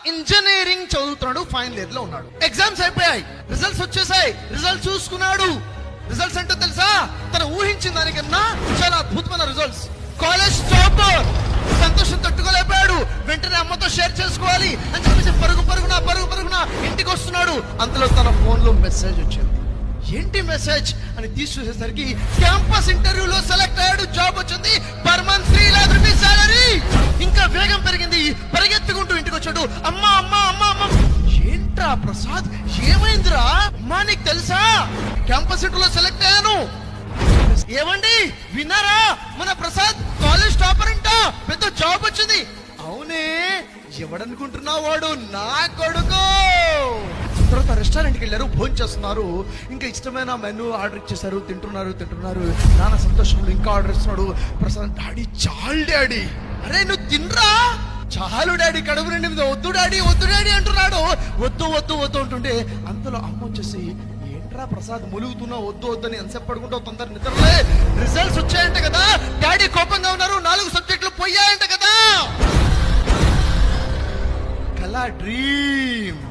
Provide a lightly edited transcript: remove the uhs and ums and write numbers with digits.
Engineering చదువుతున్నాడు, final year లో ఉన్నాడు. ఎగ్జామ్స్ అయిపోయాయి, రిజల్ట్స్ వచ్చేసాయి. రిజల్ట్స్ చూసుకున్నాడు. రిజల్ట్స్ అంటే తెలుసా, తను ఊహించిన దానికన్నా చాలా అద్భుతమైన రిజల్ట్స్. College topper. సంతోషం తట్టుకోలేకపోయాడు. వెంటనే అమ్మతో షేర్ చేసుకోవాలి అని చెప్పేసి పరుగున ఇంటికి వస్తున్నాడు. అంతలో తన ఫోన్ లో మెసేజ్ వచ్చింది. ఏంటి మెసేజ్ అని తీసి చూసేసరికి క్యాంపస్ ఇంటర్వ్యూలో సెలెక్ట్ అయ్యాడు, జాబ్ వచ్చింది, per month 3 lakh rupees salary. ఇంకా వేగం పెరిగింది. పరిగెత్తుకుంటూ ఇంటికి వచ్చాడు. అమ్మా అమ్మా అమ్మా అమ్మా, ఏంట్రా ప్రసాద్, ఏమైందిరా? అమ్మా నీకు తెలుసా, క్యాంపస్ ఇంటర్వ్యూలో సెలెక్ట్ అయ్యాను. ఏమండి విన్నారా, మన ప్రసాద్ కాలేజ్ టాపర్ అంట, పెద్ద జాబ్ వచ్చింది. అవునే, ఎవడనుకుంటున్నావు, వాడు నా కొడుకు. తర్వాత రెస్టారెంట్కి వెళ్ళారు, భోజనం చేస్తున్నారు. ఇంకా ఇష్టమైన మెనూ ఆర్డర్ ఇచ్చేసారు. తింటున్నారు. నాన్న సంతోషంలో ఇంకా ఆర్డర్ ఇస్తున్నాడు. ప్రసాద్, డాడీ చాలు డాడీ. అరే నువ్వు తినరా. చాలు డాడీ, కడుపు నిండి. వద్దు డాడీ అంటున్నాడు. వద్దు అంటుంటే అందులో అమ్మ వచ్చేసి, ఏంట్రా ప్రసాద్ ములుగుతున్నా, వద్దు అని ఎంతసేపు పడుకుంటావు, తొందర నిద్రలే, రిజల్ట్స్ వచ్చాయంట కదా, డాడీ కోపంగా ఉన్నారు, 4 సబ్జెక్టులు పోయాయంట కదా. కళా డ్రీమ్